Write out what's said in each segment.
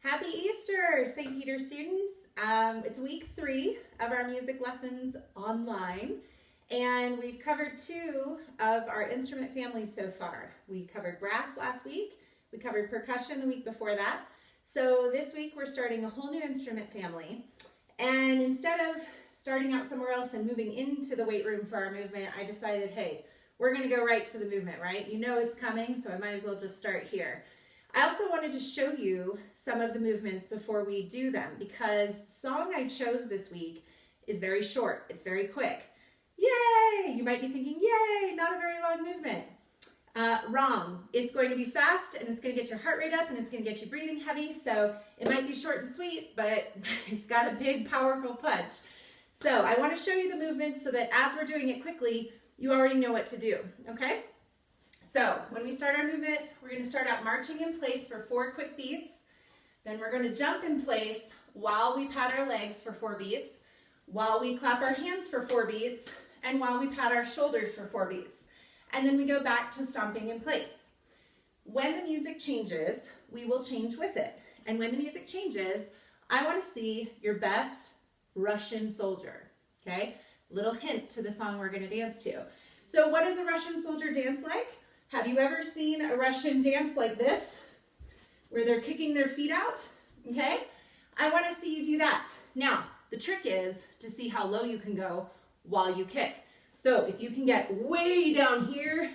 Happy Easter, St. Peter students. It's week 3 of our music lessons online, and we've covered 2 of our instrument families so far. We covered brass last week, we covered percussion the week before that. So this week we're starting a whole new instrument family, and instead of starting out somewhere else and moving into the weight room for our movement, I decided, hey, we're gonna go right to the movement, right? You know it's coming, so I might as well just start here. I also wanted to show you some of the movements before we do them, because the song I chose this week is very short. It's very quick. Yay! You might be thinking, yay, not a very long movement. Wrong. It's going to be fast, and it's going to get your heart rate up, and it's going to get you breathing heavy, so it might be short and sweet, but it's got a big, powerful punch. So I want to show you the movements so that as we're doing it quickly, you already know what to do, okay? So when we start our movement, we're going to start out marching in place for 4 quick beats. Then we're going to jump in place while we pat our legs for 4 beats, while we clap our hands for 4 beats, and while we pat our shoulders for 4 beats. And then we go back to stomping in place. When the music changes, we will change with it. And when the music changes, I want to see your best Russian soldier, okay? Little hint to the song we're going to dance to. So what does a Russian soldier dance like? Have you ever seen a Russian dance like this, where they're kicking their feet out? Okay, I want to see you do that. Now, the trick is to see how low you can go while you kick. So if you can get way down here,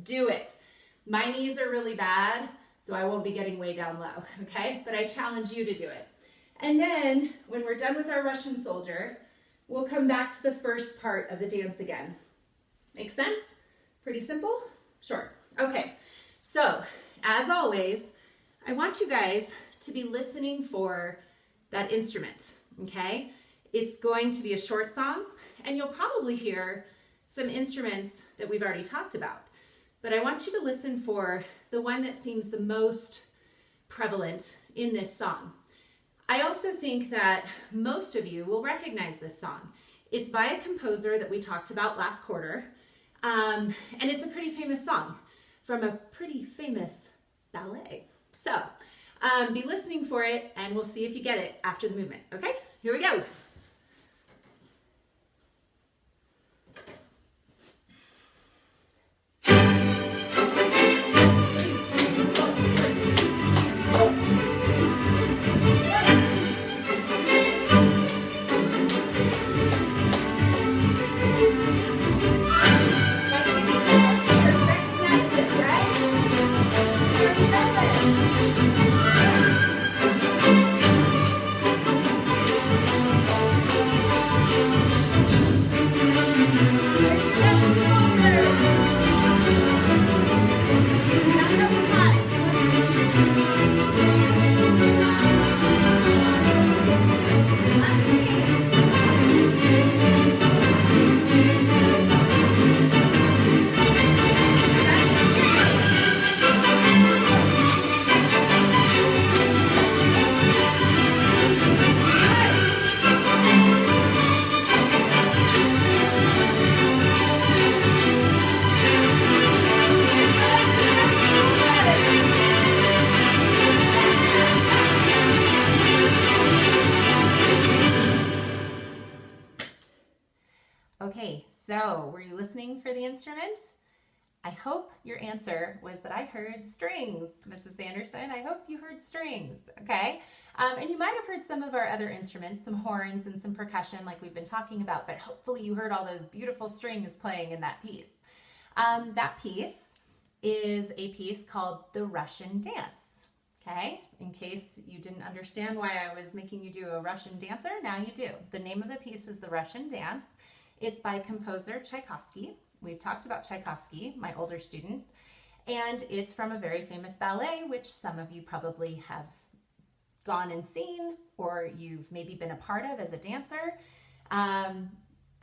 do it. My knees are really bad, so I won't be getting way down low, okay? But I challenge you to do it. And then when we're done with our Russian soldier, we'll come back to the first part of the dance again. Make sense? Pretty simple? Sure. Okay, so as always, I want you guys to be listening for that instrument, okay? It's going to be a short song, and you'll probably hear some instruments that we've already talked about. But I want you to listen for the one that seems the most prevalent in this song. I also think that most of you will recognize this song. It's by a composer that we talked about last quarter. And it's a pretty famous song from a pretty famous ballet. So be listening for it, and we'll see if you get it after the movement. Okay, here we go. Okay, so were you listening for the instrument? I hope your answer was that I heard strings, Mrs. Anderson. I hope you heard strings, okay? And you might have heard some of our other instruments, some horns and some percussion like we've been talking about, but hopefully you heard all those beautiful strings playing in that piece. That piece is a piece called The Russian Dance, okay? In case you didn't understand why I was making you do a Russian dancer, now you do. The name of the piece is The Russian Dance. It's by composer Tchaikovsky. We've talked about Tchaikovsky, my older students, and it's from a very famous ballet, which some of you probably have gone and seen, or you've maybe been a part of as a dancer, the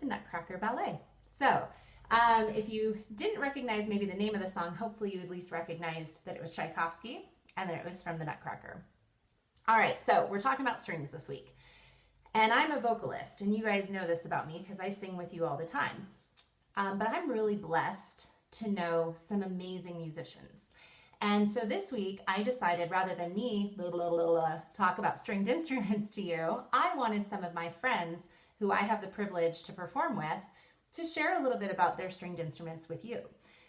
Nutcracker Ballet. So if you didn't recognize maybe the name of the song, hopefully you at least recognized that it was Tchaikovsky and that it was from the Nutcracker. All right, so we're talking about strings this week. And I'm a vocalist, and you guys know this about me because I sing with you all the time. But I'm really blessed to know some amazing musicians. And so this week I decided, rather than me talk about stringed instruments to you, I wanted some of my friends who I have the privilege to perform with to share a little bit about their stringed instruments with you.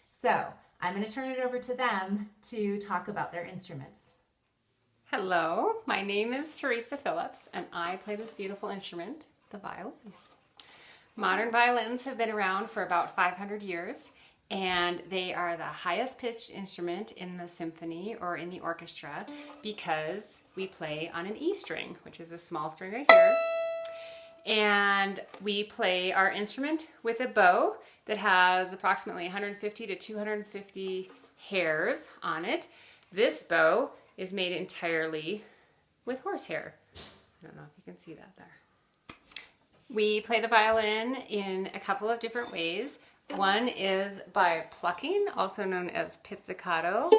So I'm going to turn it over to them to talk about their instruments. Hello, my name is Theresa Philips, and I play this beautiful instrument, the violin. Modern violins have been around for about 500 years, and they are the highest pitched instrument in the symphony or in the orchestra because we play on an E string, which is a small string right here. And we play our instrument with a bow that has approximately 150 to 250 hairs on it. This bow is made entirely with horsehair. I don't know if you can see that there. We play the violin in a couple of different ways. One is by plucking, also known as pizzicato.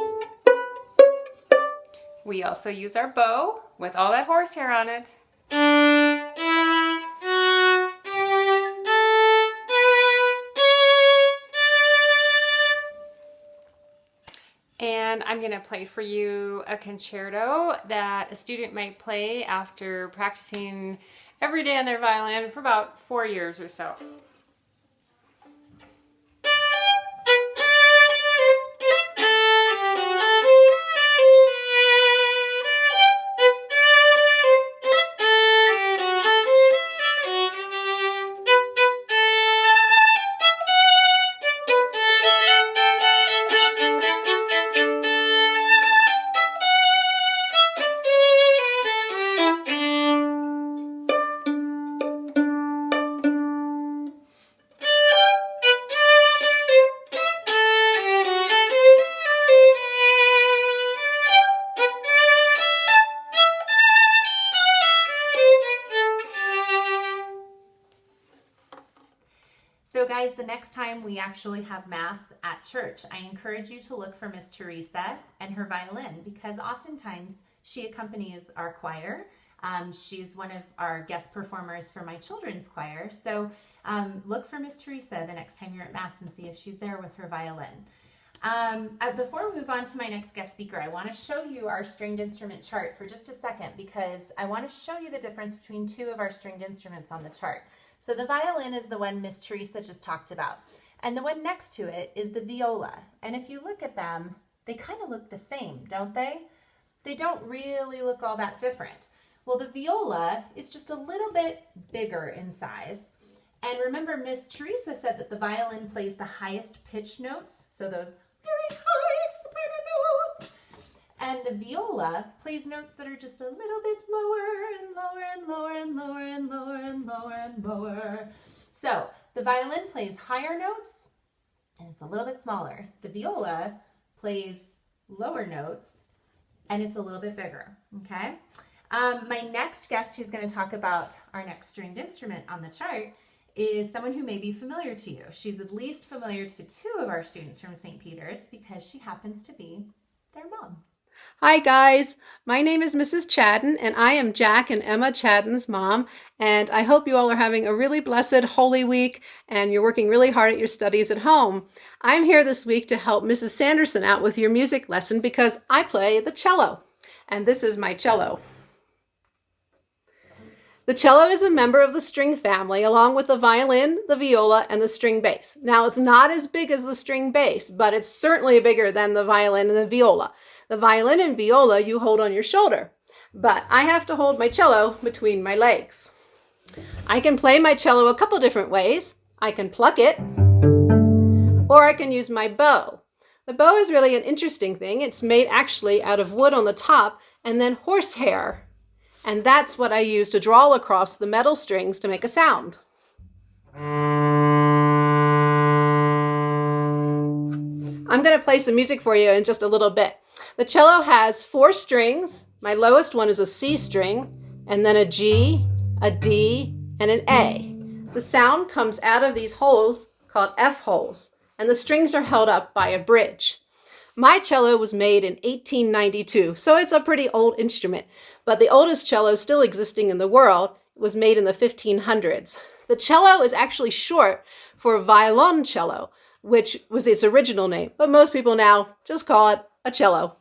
We also use our bow with all that horsehair on it. And I'm going to play for you a concerto that a student might play after practicing every day on their violin for about 4 years or so. So guys, the next time we actually have Mass at church, I encourage you to look for Miss Theresa and her violin, because oftentimes she accompanies our choir. She's one of our guest performers for my children's choir. So look for Miss Theresa the next time you're at Mass and see if she's there with her violin. Before we move on to my next guest speaker, I want to show you our stringed instrument chart for just a second, because I want to show you the difference between two of our stringed instruments on the chart. So the violin is the one Miss Theresa just talked about, and the one next to it is the viola. And if you look at them, they kind of look the same, don't they? They don't really look all that different. Well, the viola is just a little bit bigger in size. And remember, Miss Theresa said that the violin plays the highest pitch notes, so those really high soprano notes. And the viola plays notes that are just a little bit lower and lower and lower and lower and lower and lower and lower. So the violin plays higher notes and it's a little bit smaller. The viola plays lower notes and it's a little bit bigger, okay? My next guest who's going to talk about our next stringed instrument on the chart is someone who may be familiar to you. She's at least familiar to two of our students from St. Peter's because she happens to be their mom. Hi guys, my name is Mrs. Chadden and I am Jack and Emma Chadden's mom, and I hope you all are having a really blessed Holy Week and you're working really hard at your studies at home. I'm here this week to help Mrs. Sanderson out with your music lesson because I play the cello, and this is my cello. The cello is a member of the string family along with the violin, the viola, and the string bass. Now it's not as big as the string bass, but it's certainly bigger than the violin and the viola. The violin and viola you hold on your shoulder, but I have to hold my cello between my legs. I can play my cello a couple different ways. I can pluck it, or I can use my bow. The bow is really an interesting thing. It's made actually out of wood on the top and then horsehair. And that's what I use to draw across the metal strings to make a sound. I'm going to play some music for you in just a little bit. The cello has 4 strings. My lowest one is a C string, and then a G, a D, and an A. The sound comes out of these holes called F holes, and the strings are held up by a bridge. My cello was made in 1892, so it's a pretty old instrument, but the oldest cello still existing in the world was made in the 1500s. The cello is actually short for violoncello, which was its original name, but most people now just call it a cello.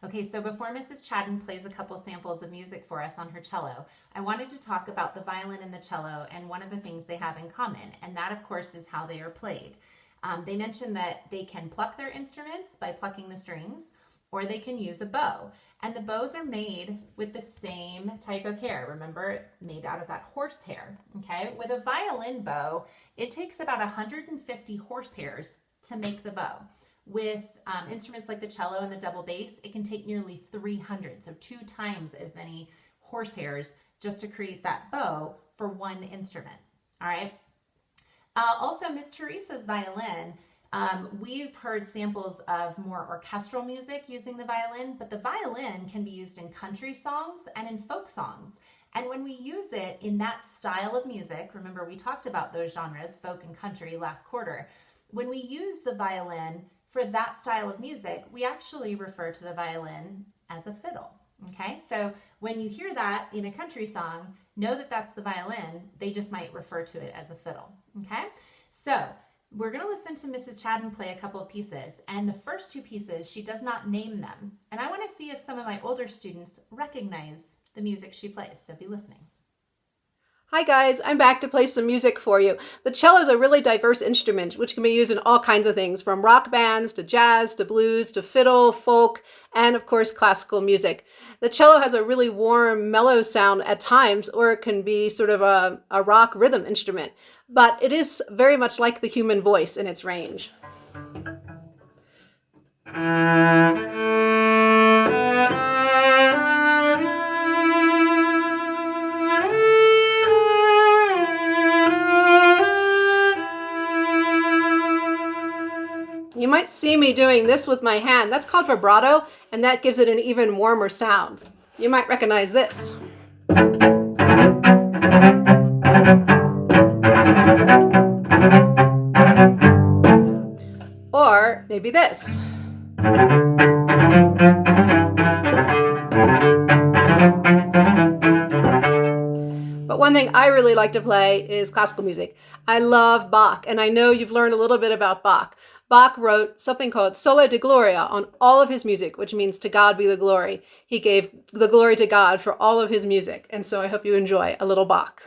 Okay, so before Mrs. Chadden plays a couple samples of music for us on her cello, I wanted to talk about the violin and the cello and one of the things they have in common, and that, of course, is how they are played. They mentioned that they can pluck their instruments by plucking the strings, or they can use a bow. And the bows are made with the same type of hair. Remember, made out of that horsehair, okay? With a violin bow, it takes about 150 horsehairs to make the bow. With instruments like the cello and the double bass, it can take nearly 300, so 2 times as many horsehairs just to create that bow for one instrument, all right? Also, Miss Theresa's violin, we've heard samples of more orchestral music using the violin, but the violin can be used in country songs and in folk songs. And when we use it in that style of music, remember we talked about those genres, folk and country, last quarter. When we use the violin for that style of music, we actually refer to the violin as a fiddle, okay? So when you hear that in a country song, know that that's the violin. They just might refer to it as a fiddle, okay? So we're gonna listen to Mrs. Chadden play a couple of pieces, and the first 2 pieces, she does not name them. And I wanna see if some of my older students recognize the music she plays, so be listening. Hi guys, I'm back to play some music for you. The cello is a really diverse instrument which can be used in all kinds of things, from rock bands to jazz to blues to fiddle, folk, and of course classical music. The cello has a really warm, mellow sound at times, or it can be sort of a rock rhythm instrument, but it is very much like the human voice in its range. You might see me doing this with my hand. That's called vibrato, and that gives it an even warmer sound. You might recognize this. Or maybe this. But one thing I really like to play is classical music. I love Bach, and I know you've learned a little bit about Bach. Bach wrote something called Solo de Gloria on all of his music, which means to God be the glory. He gave the glory to God for all of his music, and so I hope you enjoy a little Bach.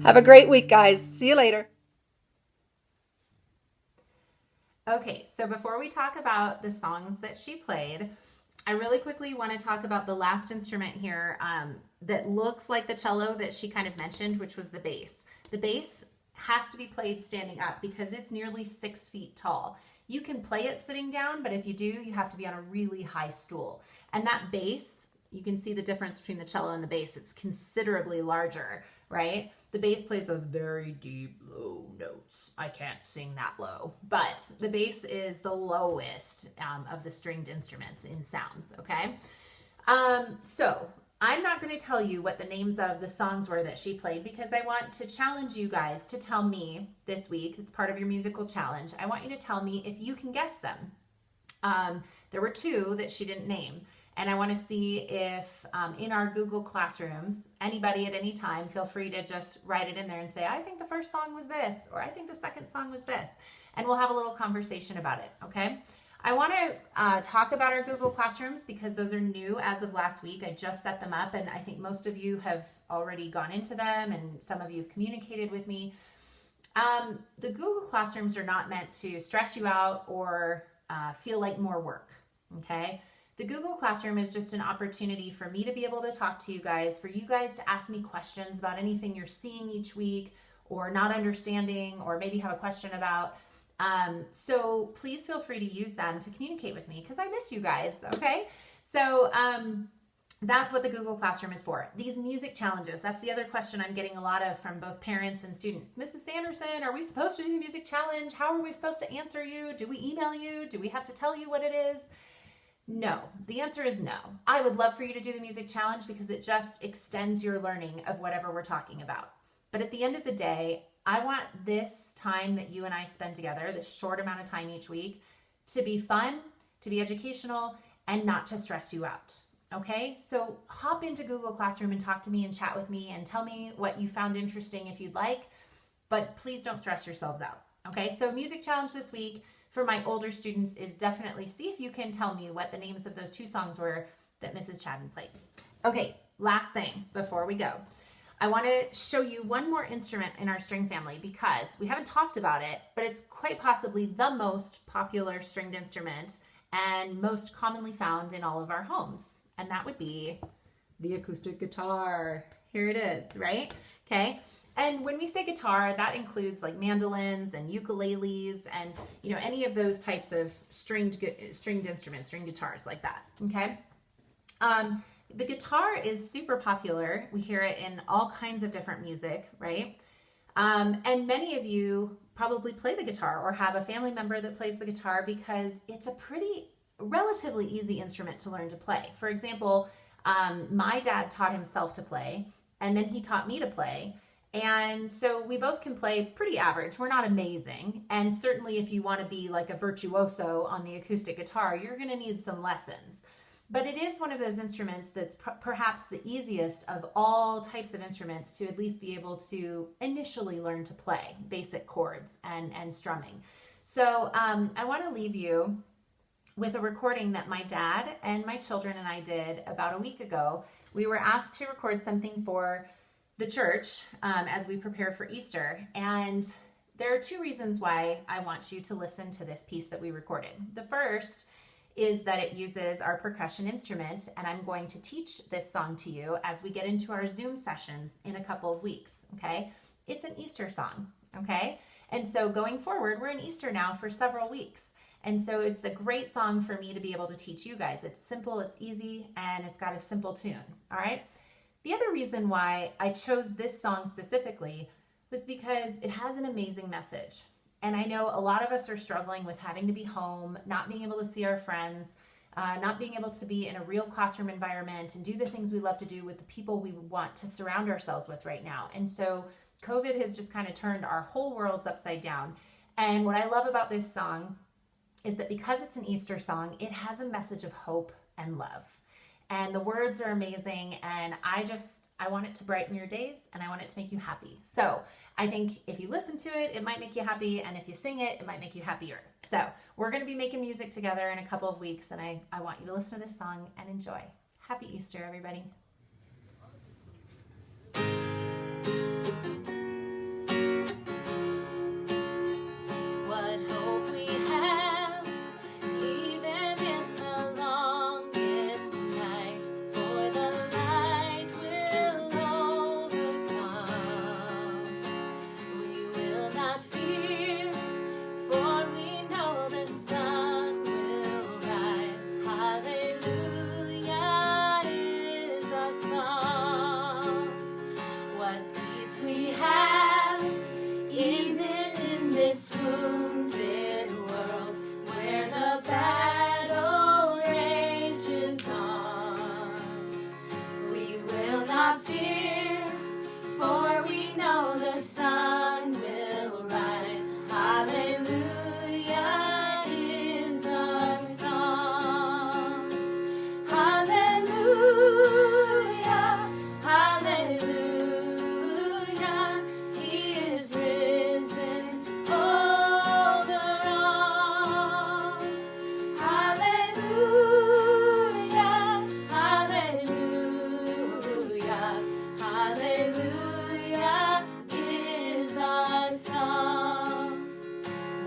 Have a great week, guys. See you later. Okay, so before we talk about the songs that she played, I really quickly want to talk about the last instrument here that looks like the cello that she kind of mentioned, which was the bass. The bass has to be played standing up because it's nearly 6 feet tall. You can play it sitting down, but if you do, you have to be on a really high stool. And that bass, you can see the difference between the cello and the bass. It's considerably larger, right? The bass plays those very deep, low notes. I can't sing that low, but the bass is the lowest of the stringed instruments in sounds, okay? So I'm not going to tell you what the names of the songs were that she played because I want to challenge you guys to tell me this week. It's part of your musical challenge. I want you to tell me if you can guess them. There were 2 that she didn't name. And I want to see if in our Google Classrooms, anybody at any time, feel free to just write it in there and say, I think the first song was this, or I think the second song was this. And we'll have a little conversation about it, okay? I want to talk about our Google Classrooms because those are new as of last week. I just set them up, and I think most of you have already gone into them, and some of you have communicated with me. The Google Classrooms are not meant to stress you out or feel like more work, okay? The Google Classroom is just an opportunity for me to be able to talk to you guys, for you guys to ask me questions about anything you're seeing each week or not understanding or maybe have a question about. So please feel free to use them to communicate with me because I miss you guys, okay? So That's what the Google Classroom is for. These music challenges, that's the other question I'm getting a lot of from both parents and students. Mrs. Sanderson, are we supposed to do the music challenge? How are we supposed to answer you? Do we email you? Do we have to tell you what it is? No, the answer is no. I would love for you to do the music challenge because it just extends your learning of whatever we're talking about. But at the end of the day, I want this time that you and I spend together, this short amount of time each week, to be fun, to be educational, and not to stress you out. Okay, so hop into Google Classroom and talk to me and chat with me and tell me what you found interesting if you'd like, but please don't stress yourselves out. Okay, so music challenge this week for my older students is definitely see if you can tell me what the names of those 2 songs were that Mrs. Chadden played. Okay, last thing before we go. I want to show you one more instrument in our string family because we haven't talked about it, but it's quite possibly the most popular stringed instrument and most commonly found in all of our homes. And that would be the acoustic guitar. Here it is, right? Okay. And when we say guitar, that includes like mandolins and ukuleles and, you know, any of those types of stringed instruments, string guitars like that. Okay. The guitar is super popular. We hear it in all kinds of different music, right? And many of you probably play the guitar or have a family member that plays the guitar because it's a relatively easy instrument to learn to play. For example, my dad taught himself to play, and then he taught me to play. And so we both can play pretty average. We're not amazing. And certainly if you want to be like a virtuoso on the acoustic guitar, you're going to need some lessons. But it is one of those instruments that's perhaps the easiest of all types of instruments to at least be able to initially learn to play basic chords and strumming. So I want to leave you with a recording that my dad and my children and I did about a week ago. We were asked to record something for the church as we prepare for Easter. And there are 2 reasons why I want you to listen to this piece that we recorded. The first is that it uses our percussion instrument, and I'm going to teach this song to you as we get into our Zoom sessions in a couple of weeks, okay? It's an Easter song, okay? And so going forward, we're in Easter now for several weeks. And so it's a great song for me to be able to teach you guys. It's simple, it's easy, and it's got a simple tune, all right? The other reason why I chose this song specifically was because it has an amazing message. And I know a lot of us are struggling with having to be home, not being able to see our friends, not being able to be in a real classroom environment and do the things we love to do with the people we want to surround ourselves with right now. And so COVID has just kind of turned our whole worlds upside down. And what I love about this song is that because it's an Easter song, it has a message of hope and love. And the words are amazing, and I want it to brighten your days, and I want it to make you happy. So I think if you listen to it, it might make you happy, and if you sing it, it might make you happier. So we're going to be making music together in a couple of weeks, and I want you to listen to this song and enjoy. Happy Easter, everybody. What hope we have, even in the longest night, for the light will overcome. We will not fear, for we know the sun will rise. Hallelujah is our song. What peace we have, even in this wounded world, where the battle rages on. We will not fear, for we know the sun will rise. Hallelujah is our song. Hallelujah, hallelujah, He is risen over all. Hallelujah, hallelujah, hallelujah is our song.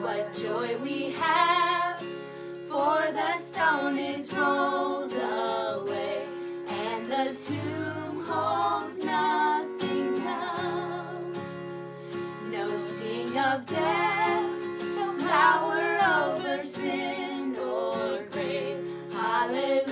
What joy we have, for the stone is rolled away, and the tomb holds nothing now. No sting of death, no power over sin or grave. Hallelujah.